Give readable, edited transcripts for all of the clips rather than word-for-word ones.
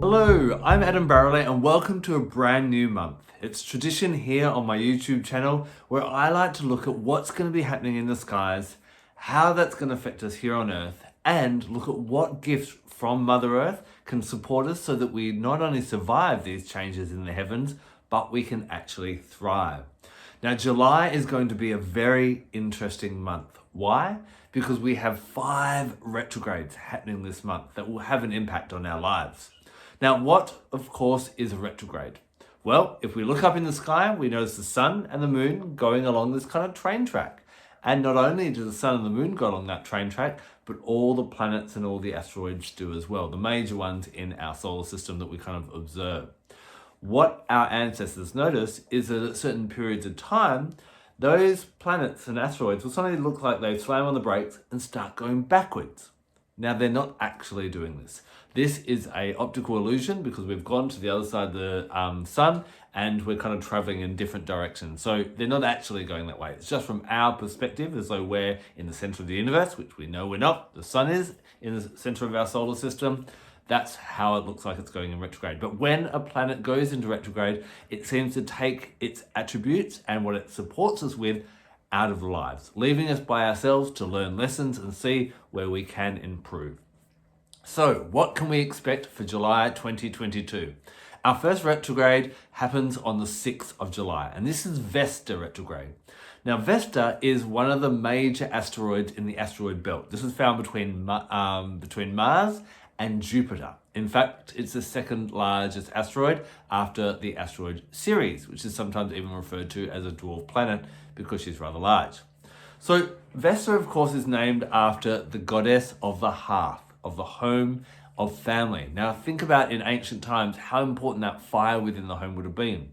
Hello, I'm Adam Barralet and welcome to a brand new month. It's tradition here on my YouTube channel where I like to look at what's going to be happening in the skies, how that's going to affect us here on Earth, and look at what gifts from Mother Earth can support us so that we not only survive these changes in the heavens, but we can actually thrive. Now, July is going to be a very interesting month. Why? Because we have 5 retrogrades happening this month that will have an impact on our lives. Now, what, of course, is a retrograde? Well, if we look up in the sky, we notice the sun and the moon going along this kind of train track. And not only do the sun and the moon go along that train track, but all the planets and all the asteroids do as well, the major ones in our solar system that we kind of observe. What our ancestors notice is that at certain periods of time, those planets and asteroids will suddenly look like they slam on the brakes and start going backwards. Now, they're not actually doing this. This is an optical illusion because we've gone to the other side of the sun and we're kind of traveling in different directions. So they're not actually going that way. It's just from our perspective as though we're in the center of the universe, which we know we're not. The sun is in the center of our solar system. That's how it looks like it's going in retrograde. But when a planet goes into retrograde, it seems to take its attributes and what it supports us with out of lives, leaving us by ourselves to learn lessons and see where we can improve. So what can we expect for July 2022? Our first retrograde happens on the 6th of July, and this is Vesta Retrograde. Now, Vesta is one of the major asteroids in the asteroid belt. This is found between Mars and Jupiter. In fact, it's the second largest asteroid after the asteroid Ceres, which is sometimes even referred to as a dwarf planet because she's rather large. So Vesta, of course, is named after the goddess of the hearth, of the home, of family. Now think about in ancient times how important that fire within the home would have been.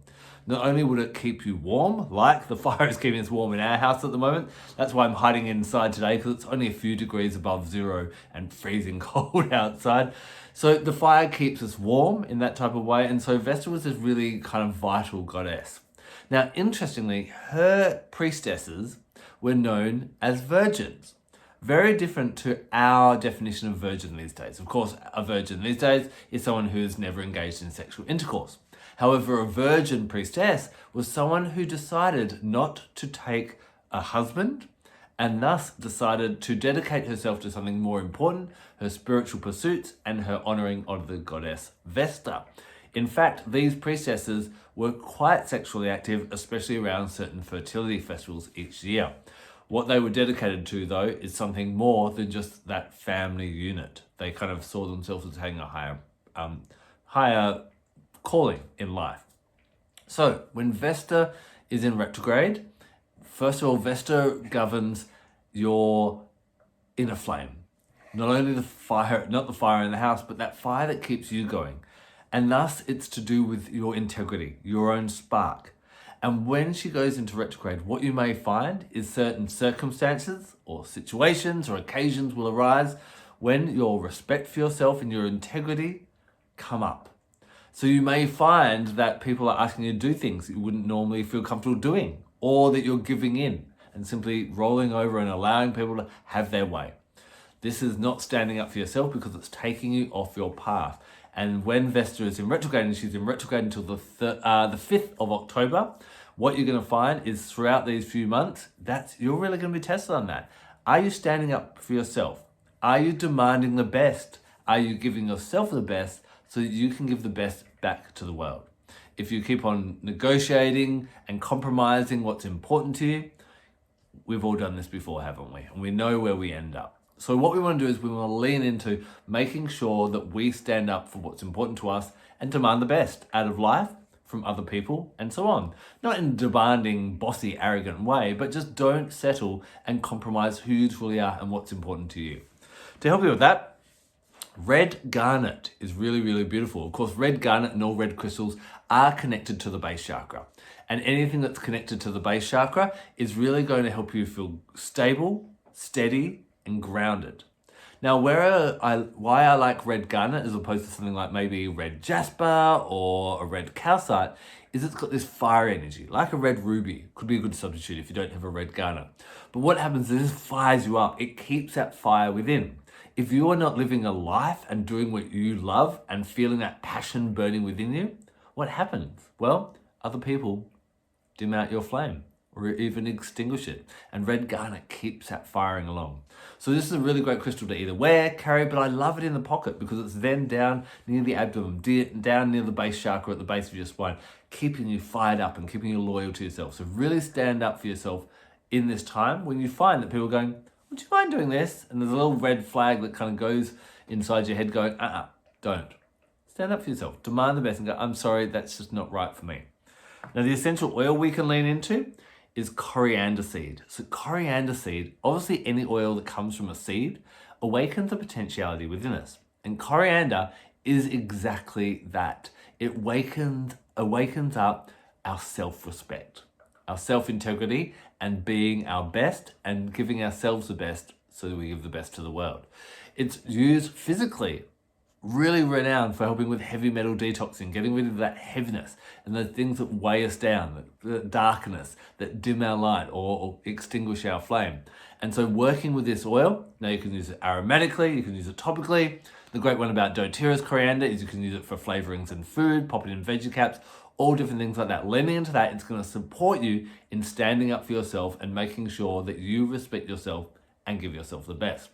Not only would it keep you warm, like the fire is keeping us warm in our house at the moment. That's why I'm hiding inside today, because it's only a few degrees above zero and freezing cold outside. So the fire keeps us warm in that type of way. And so Vesta was this really kind of vital goddess. Now, interestingly, her priestesses were known as virgins. Very different to our definition of virgin these days. Of course, a virgin these days is someone who has never engaged in sexual intercourse. However, a virgin priestess was someone who decided not to take a husband and thus decided to dedicate herself to something more important, her spiritual pursuits and her honoring of the goddess Vesta. In fact, these priestesses were quite sexually active, especially around certain fertility festivals each year. What they were dedicated to, though, is something more than just that family unit. They kind of saw themselves as having a higher calling in life. So when Vesta is in retrograde, first of all, Vesta governs your inner flame. Not only the fire, not the fire in the house, but that fire that keeps you going. And thus it's to do with your integrity, your own spark. And when she goes into retrograde, what you may find is certain circumstances or situations or occasions will arise when your respect for yourself and your integrity come up. So you may find that people are asking you to do things that you wouldn't normally feel comfortable doing, or that you're giving in and simply rolling over and allowing people to have their way. This is not standing up for yourself because it's taking you off your path. And when Vesta is in retrograde, and she's in retrograde until the 5th of October, what you're going to find is throughout these few months, you're really going to be tested on that. Are you standing up for yourself? Are you demanding the best? Are you giving yourself the best so that you can give the best back to the world? If you keep on negotiating and compromising what's important to you, we've all done this before, haven't we? And we know where we end up. So what we want to do is we want to lean into making sure that we stand up for what's important to us and demand the best out of life, from other people, and so on. Not in a demanding, bossy, arrogant way, but just don't settle and compromise who you truly are and what's important to you. To help you with that, red garnet is really, really beautiful. Of course, red garnet and all red crystals are connected to the base chakra. And anything that's connected to the base chakra is really going to help you feel stable, steady, and grounded. Now, why I like red garnet as opposed to something like maybe red jasper or a red calcite is it's got this fire energy, like a red ruby. Could be a good substitute if you don't have a red garnet. But what happens is this fires you up. It keeps that fire within. If you are not living a life and doing what you love and feeling that passion burning within you, what happens? Well, other people dim out your flame or even extinguish it. And red garnet keeps that firing along. So this is a really great crystal to either wear, carry, but I love it in the pocket because it's then down near the abdomen, down near the base chakra at the base of your spine, keeping you fired up and keeping you loyal to yourself. So really stand up for yourself in this time when you find that people are going, would you mind doing this? And there's a little red flag that kind of goes inside your head going, don't. Stand up for yourself, demand the best and go, I'm sorry, that's just not right for me. Now the essential oil we can lean into is coriander seed. So coriander seed, obviously any oil that comes from a seed, awakens the potentiality within us. And coriander is exactly that. It awakens up our self-respect, our self-integrity, and being our best and giving ourselves the best so that we give the best to the world. It's used physically, really renowned for helping with heavy metal detoxing, getting rid of that heaviness and the things that weigh us down, the darkness, that dim our light or extinguish our flame. And so working with this oil, now you can use it aromatically, you can use it topically. The great one about doTERRA's coriander is you can use it for flavorings in food, pop it in veggie caps, all different things like that. Leaning into that, it's going to support you in standing up for yourself and making sure that you respect yourself and give yourself the best.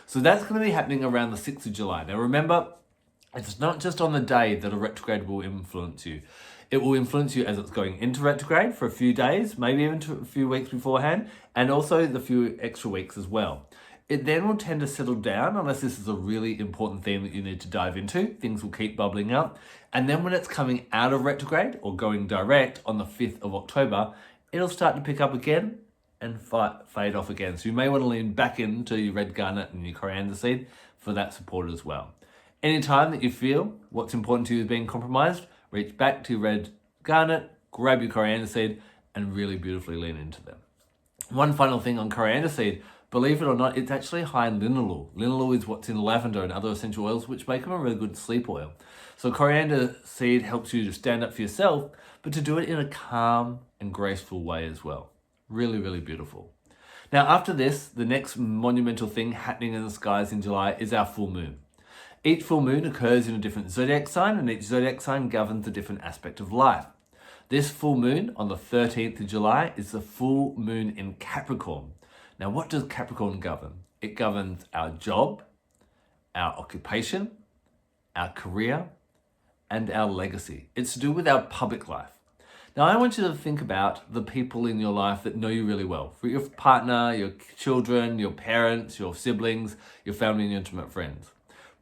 So that's going to be happening around the 6th of July. Now remember, it's not just on the day that a retrograde will influence you. It will influence you as it's going into retrograde for a few days, maybe even a few weeks beforehand, and also the few extra weeks as well. It then will tend to settle down unless this is a really important theme that you need to dive into. Things will keep bubbling up. And then when it's coming out of retrograde or going direct on the 5th of October, it'll start to pick up again and fade off again. So you may want to lean back into your red garnet and your coriander seed for that support as well. Anytime that you feel what's important to you is being compromised, reach back to your red garnet, grab your coriander seed, and really beautifully lean into them. One final thing on coriander seed, believe it or not, it's actually high in linalool. Linalool is what's in lavender and other essential oils, which make them a really good sleep oil. So coriander seed helps you to stand up for yourself, but to do it in a calm and graceful way as well. Really, really beautiful. Now, after this, the next monumental thing happening in the skies in July is our full moon. Each full moon occurs in a different zodiac sign, and each zodiac sign governs a different aspect of life. This full moon on the 13th of July is the full moon in Capricorn. Now, what does Capricorn govern? It governs our job, our occupation, our career, and our legacy. It's to do with our public life. Now, I want you to think about the people in your life that know you really well. For your partner, your children, your parents, your siblings, your family and your intimate friends.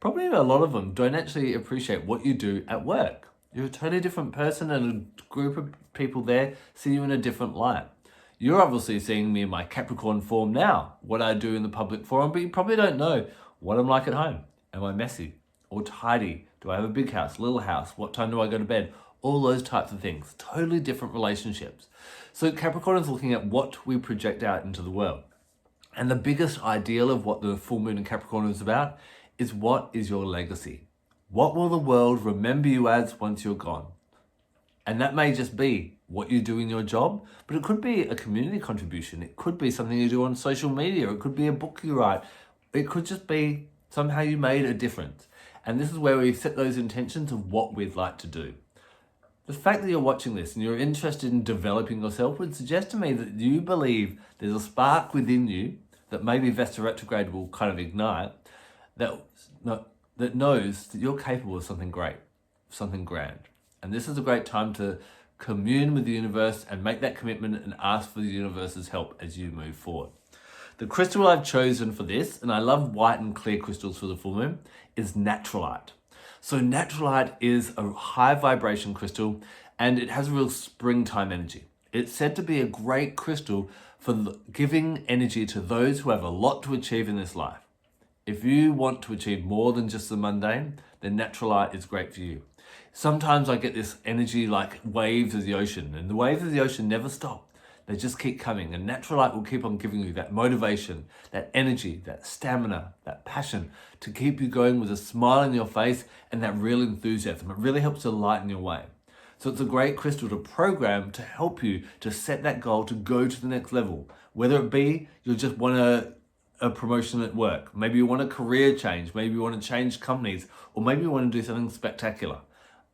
Probably a lot of them don't actually appreciate what you do at work. You're a totally different person and a group of people there see you in a different light. You're obviously seeing me in my Capricorn form now, what I do in the public forum, but you probably don't know what I'm like at home. Am I messy or tidy? Do I have a big house, little house? What time do I go to bed? All those types of things, totally different relationships. So Capricorn is looking at what we project out into the world. And the biggest ideal of what the full moon in Capricorn is about is what is your legacy? What will the world remember you as once you're gone? And that may just be what you do in your job, but it could be a community contribution. It could be something you do on social media. It could be a book you write. It could just be somehow you made a difference. And this is where we set those intentions of what we'd like to do. The fact that you're watching this and you're interested in developing yourself would suggest to me that you believe there's a spark within you that maybe Vesta Retrograde will kind of ignite, that knows that you're capable of something great, something grand. And this is a great time to commune with the universe and make that commitment and ask for the universe's help as you move forward. The crystal I've chosen for this, and I love white and clear crystals for the full moon, is Natrolite. So Natrolite is a high vibration crystal and it has a real springtime energy. It's said to be a great crystal for giving energy to those who have a lot to achieve in this life. If you want to achieve more than just the mundane, then Natrolite is great for you. Sometimes I get this energy like waves of the ocean, and the waves of the ocean never stop. They just keep coming, and Natrolite will keep on giving you that motivation, that energy, that stamina, that passion to keep you going with a smile on your face and that real enthusiasm. It really helps to lighten your way. So it's a great crystal to program to help you to set that goal to go to the next level. Whether it be you just want to a promotion at work. Maybe you want a career change. Maybe you want to change companies, or maybe you want to do something spectacular.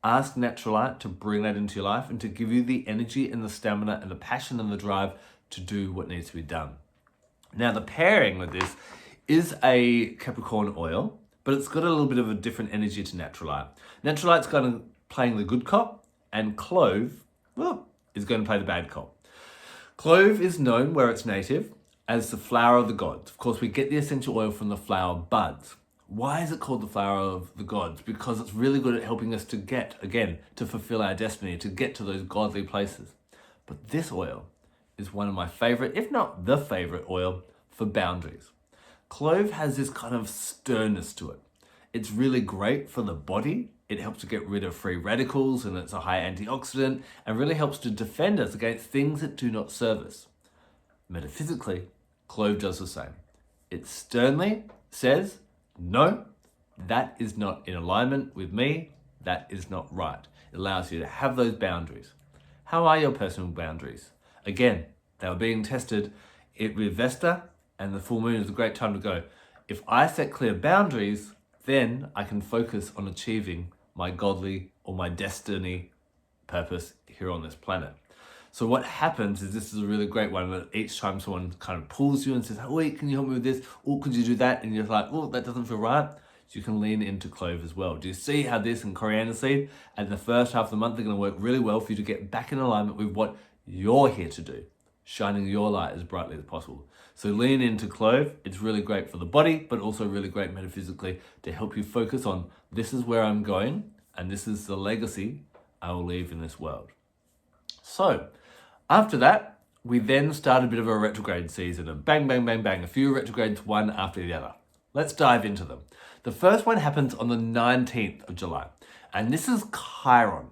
Ask Natrolite to bring that into your life and to give you the energy and the stamina and the passion and the drive to do what needs to be done. Now, the pairing with this is a Capricorn oil, but it's got a little bit of a different energy to Natrolite. Natrolite's going to playing the good cop, and Clove, well, is going to play the bad cop. Clove is known where it's native as the flower of the gods. Of course, we get the essential oil from the flower buds. Why is it called the flower of the gods? Because it's really good at helping us to get, again, to fulfill our destiny, to get to those godly places. But this oil is one of my favorite, if not the favorite oil for boundaries. Clove has this kind of sternness to it. It's really great for the body. It helps to get rid of free radicals, and it's a high antioxidant and really helps to defend us against things that do not serve us. Metaphysically, Clove does the same. It sternly says, no, that is not in alignment with me. That is not right. It allows you to have those boundaries. How are your personal boundaries? Again, they were being tested with Vesta, and the full moon is a great time to go. If I set clear boundaries, then I can focus on achieving my godly or my destiny purpose here on this planet. So what happens is, this is a really great one, that each time someone kind of pulls you and says, oh, wait, can you help me with this? Or could you do that? And you're like, oh, that doesn't feel right. So you can lean into Clove as well. Do you see how this and Coriander Seed and the first half of the month are going to work really well for you to get back in alignment with what you're here to do, shining your light as brightly as possible. So lean into Clove. It's really great for the body, but also really great metaphysically to help you focus on, this is where I'm going, and this is the legacy I will leave in this world. So after that, we then start a bit of a retrograde season of bang, bang, bang, bang, a few retrogrades one after the other. Let's dive into them. The first one happens on the 19th of July, and this is Chiron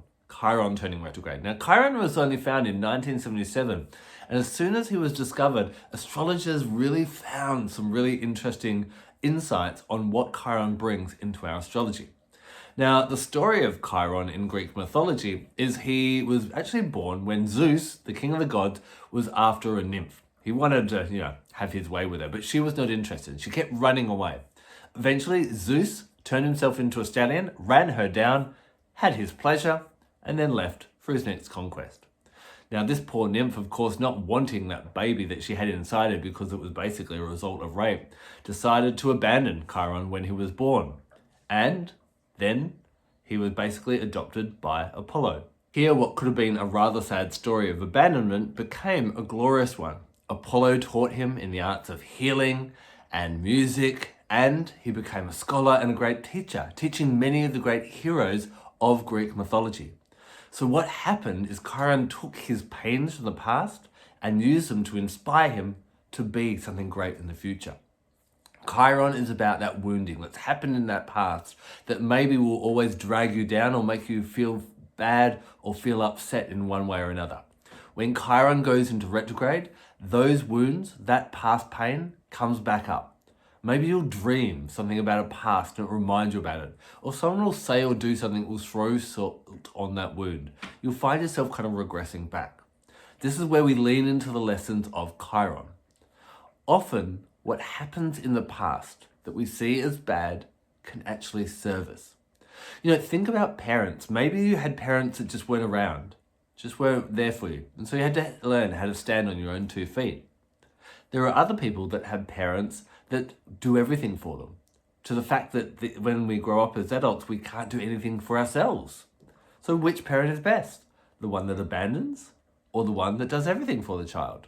turning retrograde. Now, Chiron was only found in 1977, and as soon as he was discovered, astrologers really found some really interesting insights on what Chiron brings into our astrology. Now, the story of Chiron in Greek mythology is he was actually born when Zeus, the king of the gods, was after a nymph. He wanted to, have his way with her, but she was not interested. She kept running away. Eventually, Zeus turned himself into a stallion, ran her down, had his pleasure, and then left for his next conquest. Now, this poor nymph, of course, not wanting that baby that she had inside her because it was basically a result of rape, decided to abandon Chiron when he was born. And then he was basically adopted by Apollo. Here, what could have been a rather sad story of abandonment became a glorious one. Apollo taught him in the arts of healing and music, and he became a scholar and a great teacher, teaching many of the great heroes of Greek mythology. So what happened is Chiron took his pains from the past and used them to inspire him to be something great in the future. Chiron is about that wounding that's happened in that past that maybe will always drag you down or make you feel bad or feel upset in one way or another. When Chiron goes into retrograde, those wounds, that past pain, comes back up. Maybe you'll dream something about a past and it reminds you about it. Or someone will say or do something that will throw salt on that wound. You'll find yourself kind of regressing back. This is where we lean into the lessons of Chiron. Often, what happens in the past that we see as bad can actually serve us. Think about parents. Maybe you had parents that just weren't around, just weren't there for you. And so you had to learn how to stand on your own 2 feet. There are other people that have parents that do everything for them, to the fact that when we grow up as adults, we can't do anything for ourselves. So which parent is best? The one that abandons or the one that does everything for the child?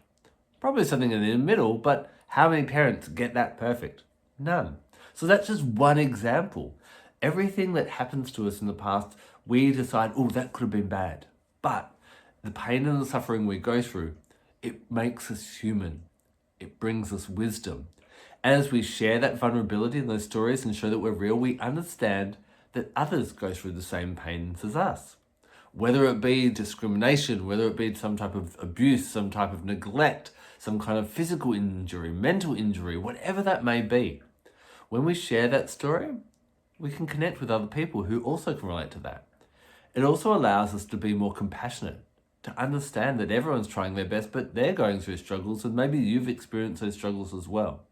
Probably something in the middle, but how many parents get that perfect? None. So that's just one example. Everything that happens to us in the past, we decide, oh, that could have been bad. But the pain and the suffering we go through, it makes us human. It brings us wisdom. As we share that vulnerability in those stories and show that we're real, we understand that others go through the same pains as us. Whether it be discrimination, whether it be some type of abuse, some type of neglect, some kind of physical injury, mental injury, whatever that may be. When we share that story, we can connect with other people who also can relate to that. It also allows us to be more compassionate, to understand that everyone's trying their best, but they're going through struggles, and maybe you've experienced those struggles as well.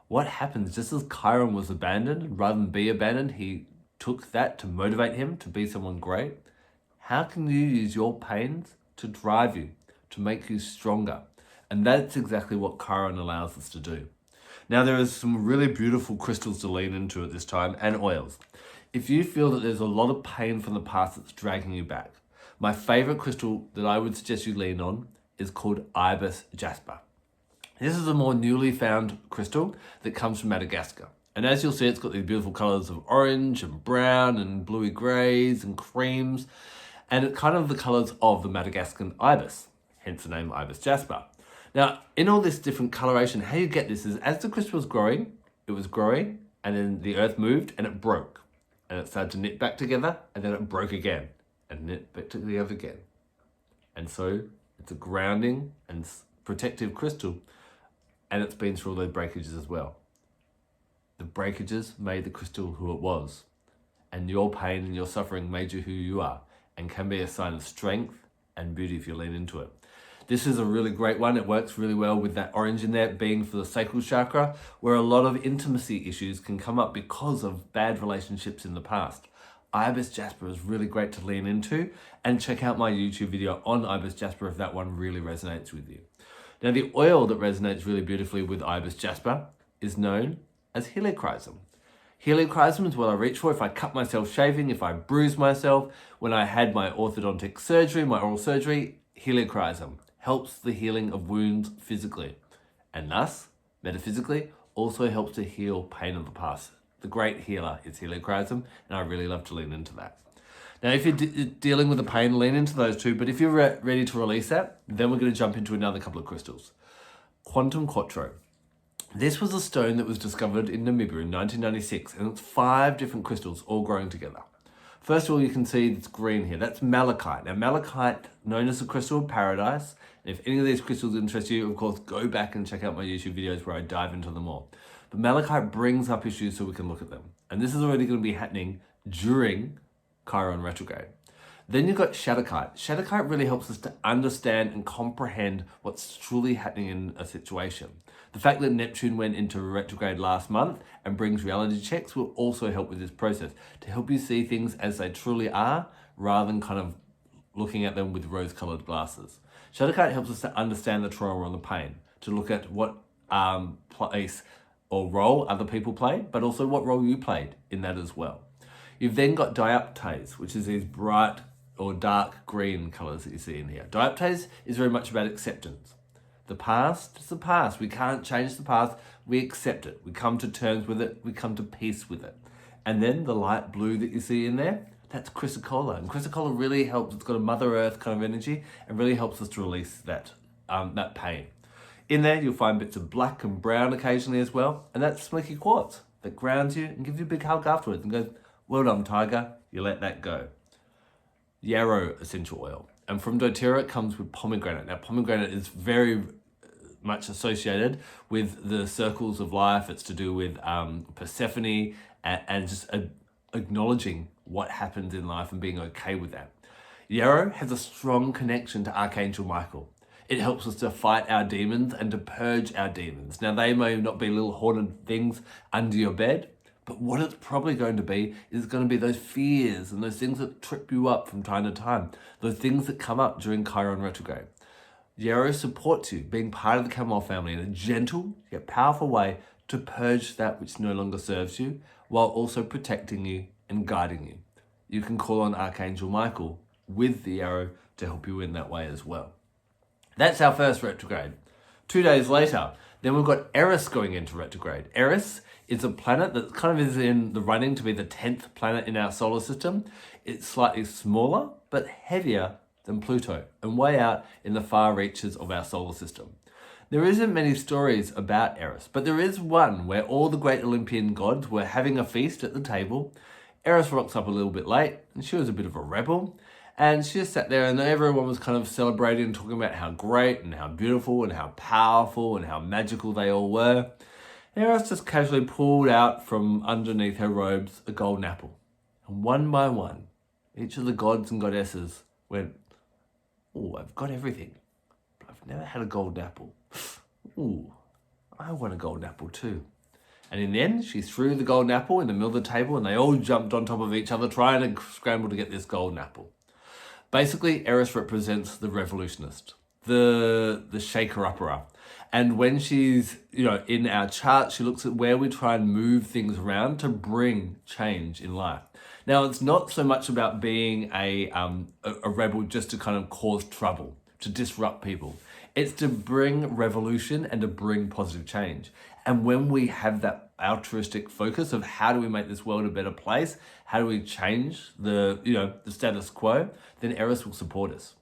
What happens just as Chiron was abandoned, rather than be abandoned, he took that to motivate him to be someone great. How can you use your pains to drive you, to make you stronger? And that's exactly what Chiron allows us to do. Now, there is some really beautiful crystals to lean into at this time, and oils. If you feel that there's a lot of pain from the past that's dragging you back, my favorite crystal that I would suggest you lean on is called Ibis Jasper. This is a more newly found crystal that comes from Madagascar. And as you'll see, it's got these beautiful colors of orange and brown and bluey grays and creams. And it's kind of the colors of the Madagascan ibis, hence the name Ibis Jasper. Now, in all this different coloration, how you get this is as the crystal was growing, and then the earth moved and it broke. And it started to knit back together, and then it broke again, and knit back together again. And so it's a grounding and protective crystal, and it's been through all those breakages as well. The breakages made the crystal who it was, and your pain and your suffering made you who you are, and can be a sign of strength and beauty if you lean into it. This is a really great one. It works really well with that orange in there being for the sacral chakra, where a lot of intimacy issues can come up because of bad relationships in the past. Ibis Jasper is really great to lean into, and check out my YouTube video on Ibis Jasper if that one really resonates with you. Now, the oil that resonates really beautifully with Ibis Jasper is known as Helichrysum. Helichrysum is what I reach for if I cut myself shaving, if I bruise myself. When I had my orthodontic surgery, my oral surgery, Helichrysum helps the healing of wounds physically, and thus, metaphysically, also helps to heal pain of the past. The great healer is Helichrysum, and I really love to lean into that. Now, if you're dealing with the pain, lean into those two, but if you're ready to release that, then we're going to jump into another couple of crystals. Quantum Quattro. This was a stone that was discovered in Namibia in 1996, and it's 5 different crystals all growing together. First of all, you can see it's green here. That's malachite. Now, malachite, known as the crystal of paradise. And if any of these crystals interest you, of course, go back and check out my YouTube videos where I dive into them all. But malachite brings up issues so we can look at them. And this is already going to be happening during Chiron retrograde. Then you've got shadowkite. Shadowkite really helps us to understand and comprehend what's truly happening in a situation. The fact that Neptune went into retrograde last month and brings reality checks will also help with this process to help you see things as they truly are, rather than kind of looking at them with rose-colored glasses. Shadowkite helps us to understand the trauma and the pain, to look at what place or role other people played, but also what role you played in that as well. You've then got dioptase, which is these bright or dark green colors that you see in here. Dioptase is very much about acceptance. The past is the past. We can't change the past. We accept it. We come to terms with it. We come to peace with it. And then the light blue that you see in there, that's chrysocolla. And chrysocolla really helps. It's got a Mother Earth kind of energy and really helps us to release that pain. In there, you'll find bits of black and brown occasionally as well. And that's smoky quartz that grounds you and gives you a big hug afterwards and goes, well done, tiger. You let that go. Yarrow essential oil. And from doTERRA it comes with pomegranate. Now, pomegranate is very much associated with the circles of life. It's to do with Persephone and just acknowledging what happens in life and being okay with that. Yarrow has a strong connection to Archangel Michael. It helps us to fight our demons and to purge our demons. Now, they may not be little haunted things under your bed, but what it's probably going to be is going to be those fears and those things that trip you up from time to time. Those things that come up during Chiron retrograde. Yarrow supports you, being part of the chamomile family in a gentle yet powerful way to purge that which no longer serves you, while also protecting you and guiding you. You can call on Archangel Michael with the yarrow to help you in that way as well. That's our first retrograde. 2 days later, then we've got Eris going into retrograde. Eris is a planet that kind of is in the running to be the 10th planet in our solar system. It's slightly smaller, but heavier than Pluto, and way out in the far reaches of our solar system. There isn't many stories about Eris, but there is one where all the great Olympian gods were having a feast at the table. Eris rocks up a little bit late, and she was a bit of a rebel. And she just sat there and everyone was kind of celebrating and talking about how great and how beautiful and how powerful and how magical they all were. Eris just casually pulled out from underneath her robes a golden apple. And one by one, each of the gods and goddesses went, "Oh, I've got everything, but I've never had a golden apple. Ooh, I want a golden apple too." And in the end, she threw the golden apple in the middle of the table and they all jumped on top of each other trying to scramble to get this golden apple. Basically, Eris represents the revolutionist, the shaker-upper. And when she's, in our chart, she looks at where we try and move things around to bring change in life. Now, it's not so much about being a rebel just to kind of cause trouble, to disrupt people. It's to bring revolution and to bring positive change. And when we have that altruistic focus of how do we make this world a better place, how do we change the status quo, then Eris will support us.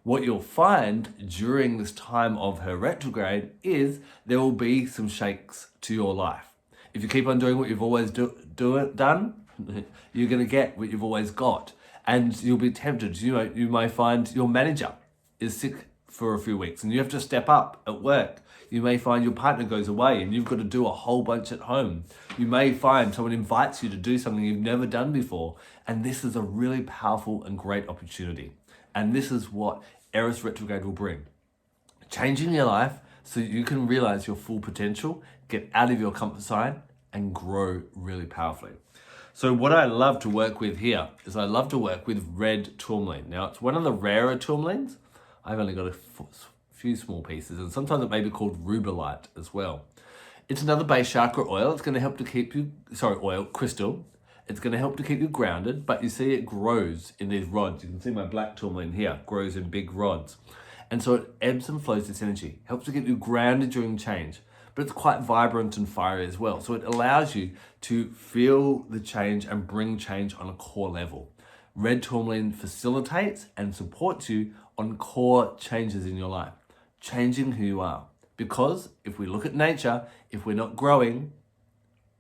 What you'll find during this time of her retrograde is there will be some shakes to your life. If you keep on doing what you've always done, you're going to get what you've always got. And you'll be tempted. You may find your manager is sick for a few weeks and you have to step up at work. You may find your partner goes away and you've got to do a whole bunch at home. You may find someone invites you to do something you've never done before. And this is a really powerful and great opportunity. And this is what Eris retrograde will bring. Changing your life so you can realize your full potential, get out of your comfort zone and grow really powerfully. So what I love to work with here is I love to work with red tourmaline. Now it's one of the rarer tourmalines. I've only got a few small pieces and sometimes it may be called rubellite as well. It's another base chakra oil. It's going to help to keep you, crystal. It's going to help to keep you grounded, but you see it grows in these rods. You can see my black tourmaline here grows in big rods. And so it ebbs and flows this energy, helps to keep you grounded during change, but it's quite vibrant and fiery as well. So it allows you to feel the change and bring change on a core level. Red tourmaline facilitates and supports you on core changes in your life, changing who you are. Because if we look at nature, if we're not growing,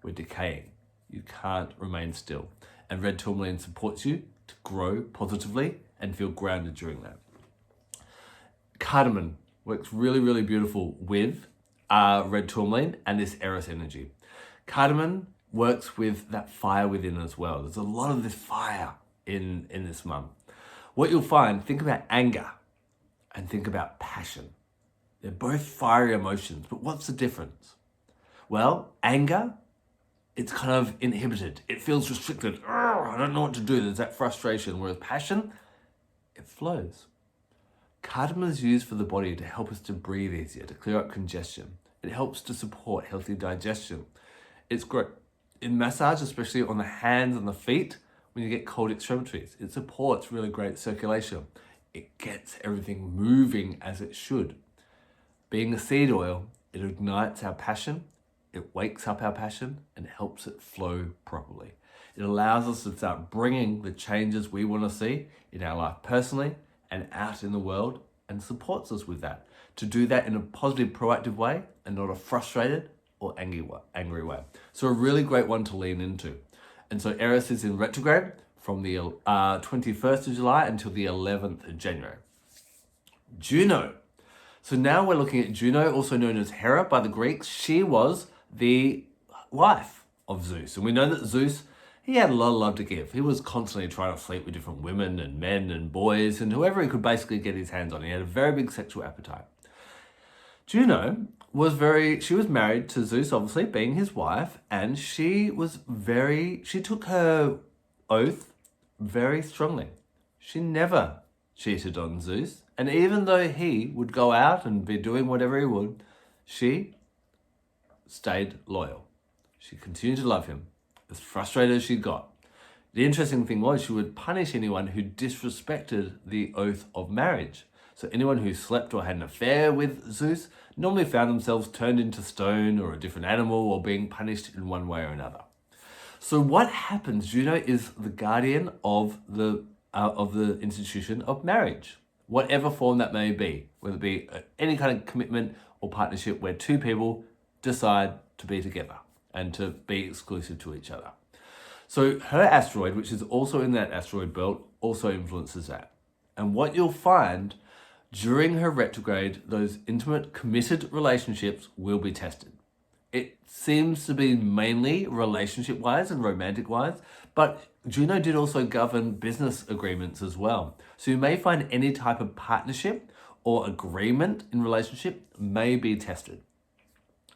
we're decaying. You can't remain still. And red tourmaline supports you to grow positively and feel grounded during that. Cardamom works really, really beautiful with red tourmaline and this Eris energy. Cardamom works with that fire within as well. There's a lot of this fire in this month. What you'll find, think about anger and think about passion. They're both fiery emotions, but what's the difference? Well, anger, it's kind of inhibited. It feels restricted. I don't know what to do. There's that frustration. Whereas passion, it flows. Cardamom is used for the body to help us to breathe easier, to clear up congestion. It helps to support healthy digestion. It's great in massage, especially on the hands and the feet when you get cold extremities. It supports really great circulation. It gets everything moving as it should. Being a seed oil, it ignites our passion. It wakes up our passion and helps it flow properly. It allows us to start bringing the changes we want to see in our life personally and out in the world and supports us with that. To do that in a positive, proactive way and not a frustrated or angry way. So a really great one to lean into. And so Eris is in retrograde from the 21st of July until the 11th of January. Juno. So now we're looking at Juno, also known as Hera by the Greeks. She was the wife of Zeus. And we know that Zeus, he had a lot of love to give. He was constantly trying to sleep with different women and men and boys and whoever he could basically get his hands on. He had a very big sexual appetite. Juno was she was married to Zeus, obviously, being his wife, and she took her oath very strongly. She never cheated on Zeus. And even though he would go out and be doing whatever he would, she stayed loyal. She continued to love him, as frustrated as she got. The interesting thing was she would punish anyone who disrespected the oath of marriage. So anyone who slept or had an affair with Zeus normally found themselves turned into stone or a different animal or being punished in one way or another. So what happens? Juno is the guardian of the institution of marriage, whatever form that may be, whether it be any kind of commitment or partnership where two people decide to be together and to be exclusive to each other. So her asteroid, which is also in that asteroid belt, also influences that. And what you'll find during her retrograde, those intimate, committed relationships will be tested. It seems to be mainly relationship-wise and romantic-wise, but Juno did also govern business agreements as well. So you may find any type of partnership or agreement in relationship may be tested.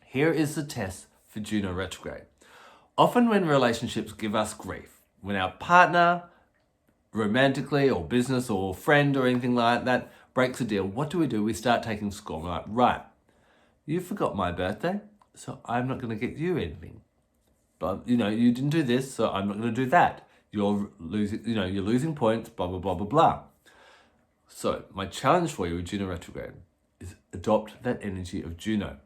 Here is the test for Juno retrograde. Often when relationships give us grief, when our partner, romantically or business or friend or anything like that, breaks a deal, what do? We start taking score. We're like, right, you forgot my birthday, so I'm not going to get you anything. But, you didn't do this, so I'm not going to do that. You're losing points, blah, blah, blah, blah, blah. So my challenge for you with Juno retrograde is adopt that energy of Juno.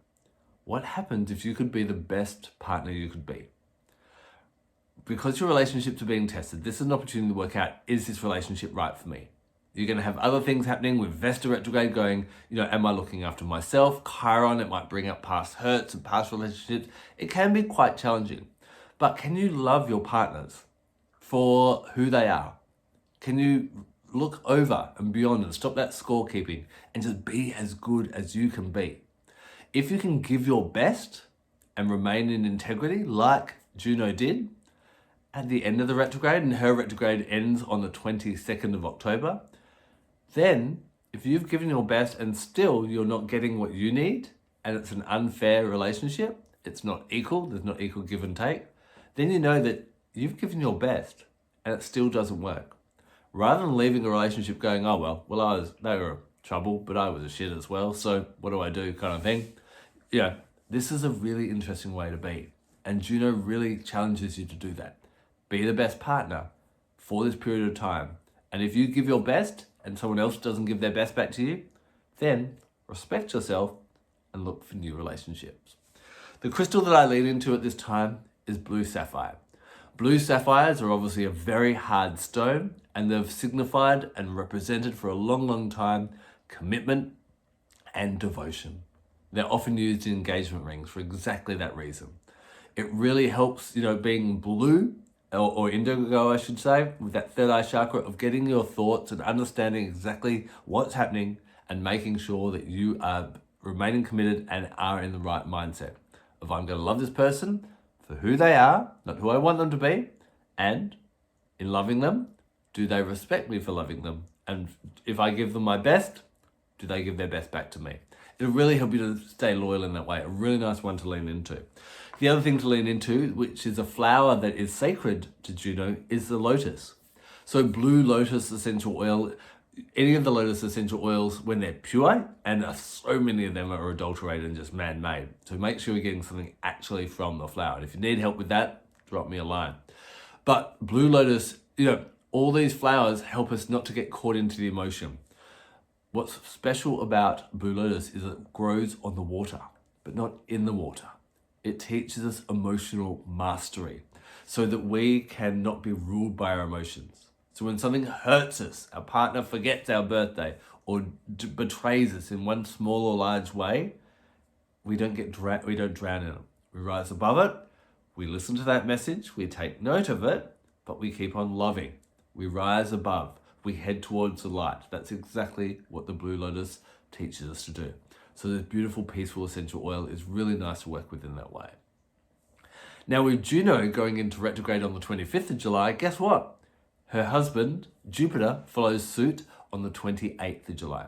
What happens if you could be the best partner you could be? Because your relationships are being tested, this is an opportunity to work out, is this relationship right for me? You're going to have other things happening with Vesta Retrograde going, am I looking after myself? Chiron, it might bring up past hurts and past relationships. It can be quite challenging. But can you love your partners for who they are? Can you look over and beyond and stop that scorekeeping and just be as good as you can be? If you can give your best and remain in integrity like Juno did, at the end of the retrograde, and her retrograde ends on the 22nd of October, then if you've given your best and still you're not getting what you need, and it's an unfair relationship, it's not equal, there's not equal give and take, then you know that you've given your best and it still doesn't work. Rather than leaving a relationship going, they were trouble, but I was a shit as well, so what do I do kind of thing. This is a really interesting way to be. And Juno really challenges you to do that. Be the best partner for this period of time. And if you give your best and someone else doesn't give their best back to you, then respect yourself and look for new relationships. The crystal that I lean into at this time is blue sapphire. Blue sapphires are obviously a very hard stone, and they've signified and represented for a long, long time commitment and devotion. They're often used in engagement rings for exactly that reason. It really helps, being blue, or indigo, I should say, with that third eye chakra of getting your thoughts and understanding exactly what's happening and making sure that you are remaining committed and are in the right mindset of, I'm going to love this person for who they are, not who I want them to be, and in loving them, do they respect me for loving them? And if I give them my best, do they give their best back to me? It'll really help you to stay loyal in that way. A really nice one to lean into. The other thing to lean into, which is a flower that is sacred to Juno, is the lotus. So blue lotus essential oil, any of the lotus essential oils, when they're pure, and so many of them are adulterated and just man-made. So make sure you're getting something actually from the flower. And if you need help with that, drop me a line. But blue lotus, all these flowers help us not to get caught into the emotion. What's special about blue lotus is it grows on the water, but not in the water. It teaches us emotional mastery so that we can not be ruled by our emotions. So when something hurts us, our partner forgets our birthday or betrays us in one small or large way, we don't drown in it. We rise above it, we listen to that message, we take note of it, but we keep on loving. We rise above, we head towards the light. That's exactly what the blue lotus teaches us to do. So this beautiful, peaceful essential oil is really nice to work with in that way. Now with Juno going into retrograde on the 25th of July, guess what? Her husband, Jupiter, follows suit on the 28th of July.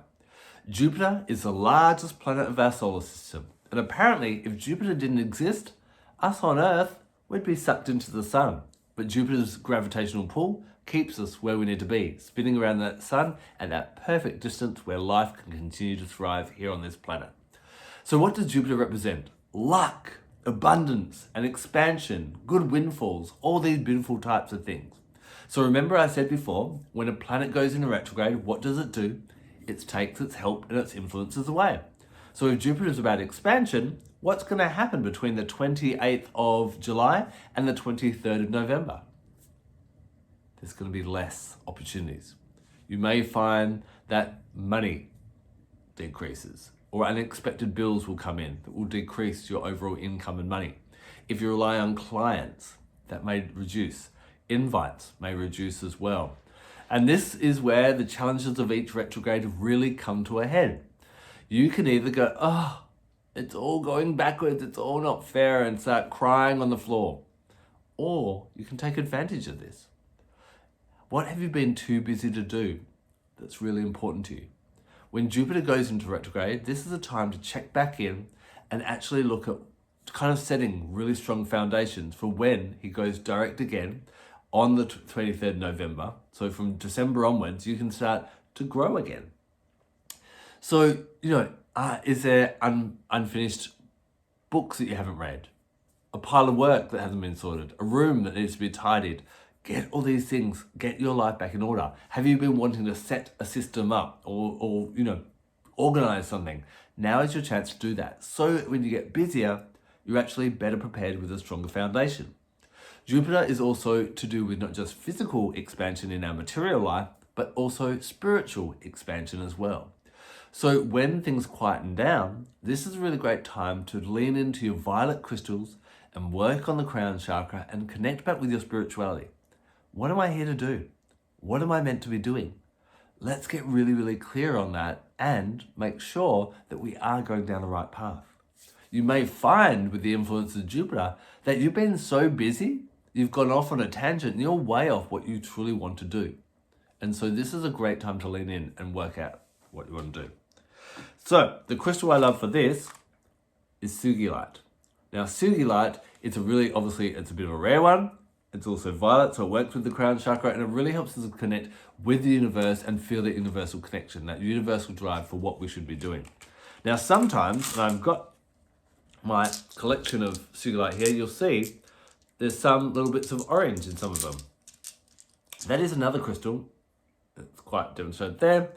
Jupiter is the largest planet of our solar system. And apparently, if Jupiter didn't exist, us on Earth would be sucked into the sun. But Jupiter's gravitational pull keeps us where we need to be, spinning around that sun at that perfect distance where life can continue to thrive here on this planet. So what does Jupiter represent? Luck, abundance, and expansion, good windfalls, all these beautiful types of things. So remember I said before, when a planet goes into retrograde, what does it do? It takes its help and its influences away. So if Jupiter is about expansion, what's going to happen between the 28th of July and the 23rd of November? There's going to be less opportunities. You may find that money decreases or unexpected bills will come in that will decrease your overall income and money. If you rely on clients, that may reduce. Invites may reduce as well. And this is where the challenges of each retrograde really come to a head. You can either go, it's all going backwards, it's all not fair, and start crying on the floor. Or you can take advantage of this. What have you been too busy to do that's really important to you? When Jupiter goes into retrograde, this is a time to check back in and actually look at kind of setting really strong foundations for when he goes direct again on the 23rd November. So from December onwards, you can start to grow again. So, is there unfinished books that you haven't read? A pile of work that hasn't been sorted? A room that needs to be tidied? Get all these things, get your life back in order. Have you been wanting to set a system up or organize something? Now is your chance to do that. So when you get busier, you're actually better prepared with a stronger foundation. Jupiter is also to do with not just physical expansion in our material life, but also spiritual expansion as well. So when things quieten down, this is a really great time to lean into your violet crystals and work on the crown chakra and connect back with your spirituality. What am I here to do? What am I meant to be doing? Let's get really, really clear on that and make sure that we are going down the right path. You may find with the influence of Jupiter that you've been so busy, you've gone off on a tangent and you're way off what you truly want to do. And so this is a great time to lean in and work out what you want to do. So the crystal I love for this is Sugi Light. Now Sugi Light, it's a bit of a rare one. It's also violet, so it works with the crown chakra, and it really helps us connect with the universe and feel that universal connection, that universal drive for what we should be doing. Now sometimes, and I've got my collection of Sugi Light here, you'll see there's some little bits of orange in some of them. That is another crystal. It's quite demonstrated there.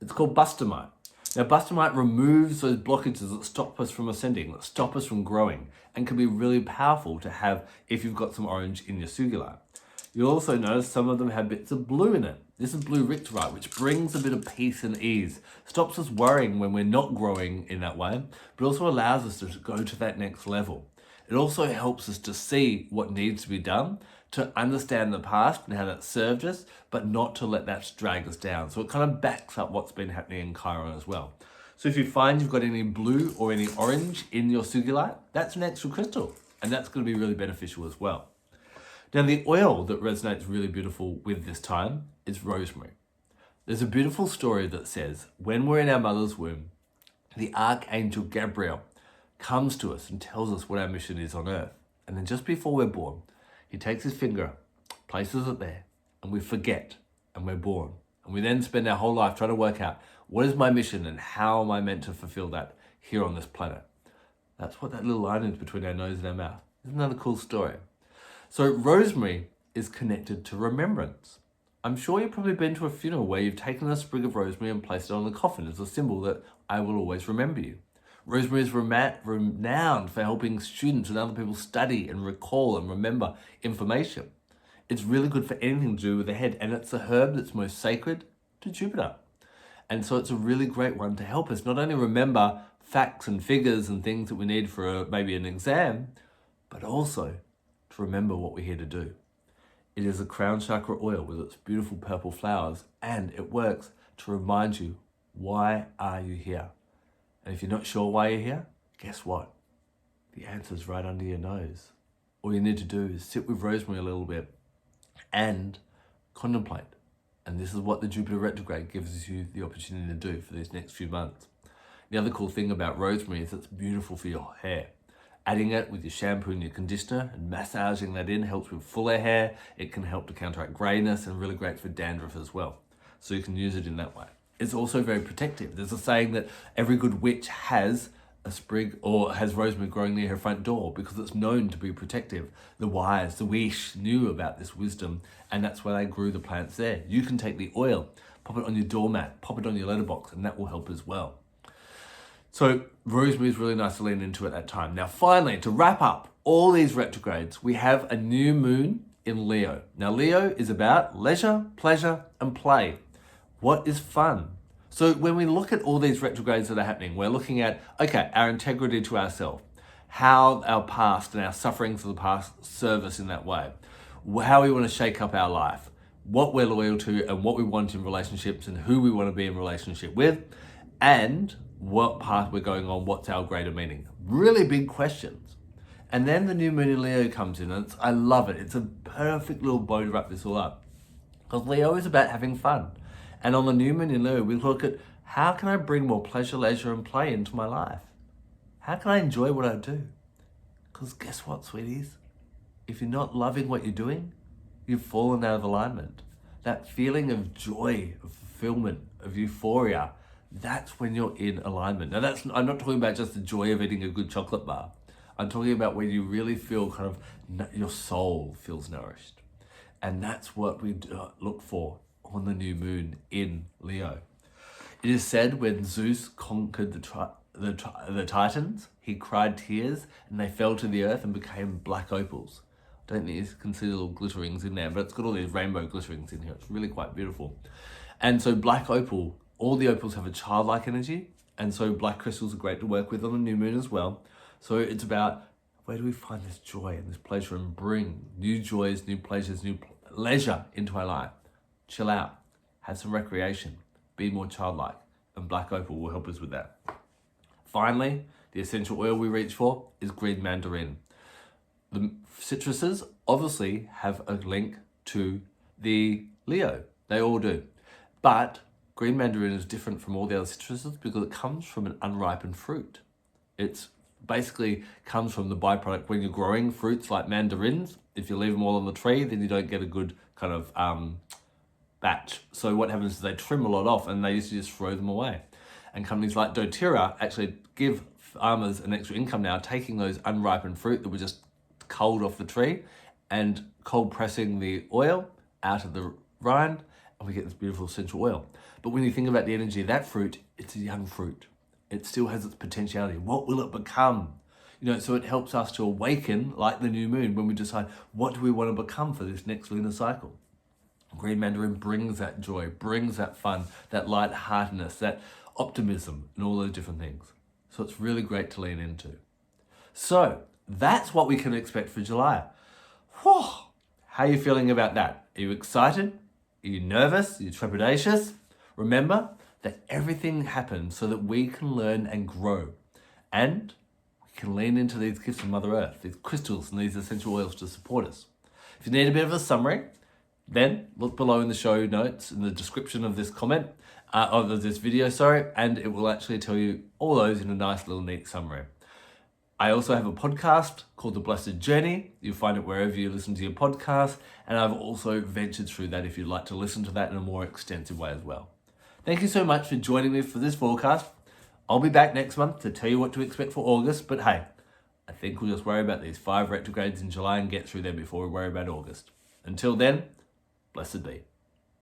It's called Bustamite. Now Bustamite removes those blockages that stop us from ascending, that stop us from growing, and can be really powerful to have if you've got some orange in your Sugi Light. You'll also notice some of them have bits of blue in it. This is blue Richtite, which brings a bit of peace and ease, stops us worrying when we're not growing in that way, but also allows us to go to that next level. It also helps us to see what needs to be done, to understand the past and how that served us, but not to let that drag us down. So it kind of backs up what's been happening in Chiron as well. So if you find you've got any blue or any orange in your Sugi Light, that's an extra crystal, and that's going to be really beneficial as well. Now the oil that resonates really beautiful with this time is rosemary. There's a beautiful story that says, when we're in our mother's womb, the Archangel Gabriel comes to us and tells us what our mission is on earth. And then just before we're born, he takes his finger, places it there, and we forget, and we're born. And we then spend our whole life trying to work out, what is my mission and how am I meant to fulfill that here on this planet? That's what that little line is between our nose and our mouth. Isn't that a cool story? So rosemary is connected to remembrance. I'm sure you've probably been to a funeral where you've taken a sprig of rosemary and placed it on the coffin as a symbol that I will always remember you. Rosemary is renowned for helping students and other people study and recall and remember information. It's really good for anything to do with the head, and it's the herb that's most sacred to Jupiter. And so it's a really great one to help us not only remember facts and figures and things that we need for maybe an exam, but also to remember what we're here to do. It is a crown chakra oil with its beautiful purple flowers, and it works to remind you, why are you here? And if you're not sure why you're here, guess what? The answer's right under your nose. All you need to do is sit with rosemary a little bit and contemplate. And this is what the Jupiter retrograde gives you the opportunity to do for these next few months. The other cool thing about rosemary is it's beautiful for your hair. Adding it with your shampoo and your conditioner and massaging that in helps with fuller hair. It can help to counteract grayness and really great for dandruff as well. So you can use it in that way. It's also very protective. There's a saying that every good witch has a sprig or has rosemary growing near her front door because it's known to be protective. The wise, the wish knew about this wisdom, and that's why they grew the plants there. You can take the oil, pop it on your doormat, pop it on your letterbox, and that will help as well. So rosemary is really nice to lean into at that time. Now finally, to wrap up all these retrogrades, we have a new moon in Leo. Now Leo is about leisure, pleasure, and play. What is fun? So when we look at all these retrogrades that are happening, we're looking at, okay, our integrity to ourselves, how our past and our sufferings of the past serve us in that way, how we want to shake up our life, what we're loyal to and what we want in relationships and who we want to be in relationship with, and what path we're going on, what's our greater meaning. Really big questions. And then the new moon in Leo comes in, and I love it. It's a perfect little bow to wrap this all up. Because Leo is about having fun. And on the new moon in Leo, we look at how can I bring more pleasure, leisure, and play into my life? How can I enjoy what I do? Because guess what, sweeties? If you're not loving what you're doing, you've fallen out of alignment. That feeling of joy, of fulfillment, of euphoria, that's when you're in alignment. Now I'm not talking about just the joy of eating a good chocolate bar. I'm talking about when you really feel kind of, your soul feels nourished. And that's what we look for on the new moon in Leo. It is said when Zeus conquered the Titans, he cried tears and they fell to the earth and became black opals. I don't think you can see little glitterings in there, but it's got all these rainbow glitterings in here. It's really quite beautiful. And so black opal, all the opals have a childlike energy, and so black crystals are great to work with on the new moon as well. So it's about, where do we find this joy and this pleasure and bring new joys, new pleasures, new leisure into our life? Chill out, have some recreation, be more childlike, and black opal will help us with that. Finally, the essential oil we reach for is green mandarin. The citruses obviously have a link to the Leo. They all do. But green mandarin is different from all the other citruses because it comes from an unripened fruit. It's basically comes from the byproduct when you're growing fruits like mandarins. If you leave them all on the tree, then you don't get a good kind of batch. So what happens is they trim a lot off and they used to just throw them away. And companies like doTERRA actually give farmers an extra income now, taking those unripened fruit that were just culled off the tree and cold pressing the oil out of the rind, and we get this beautiful essential oil. But when you think about the energy of that fruit, it's a young fruit. It still has its potentiality. What will it become? So it helps us to awaken like the new moon when we decide, what do we want to become for this next lunar cycle? Green mandarin brings that joy, brings that fun, that lightheartedness, that optimism, and all those different things. So it's really great to lean into. So that's what we can expect for July. Whew. How are you feeling about that? Are you excited? Are you nervous? Are you trepidatious? Remember that everything happens so that we can learn and grow. And we can lean into these gifts from Mother Earth, these crystals and these essential oils to support us. If you need a bit of a summary, then look below in the show notes in the description of this of this video, and it will actually tell you all those in a nice little neat summary. I also have a podcast called The Blessed Journey. You'll find it wherever you listen to your podcast, and I've also ventured through that if you'd like to listen to that in a more extensive way as well. Thank you so much for joining me for this forecast. I'll be back next month to tell you what to expect for August, but hey, I think we'll just worry about these 5 retrogrades in July and get through them before we worry about August. Until then, blessed be.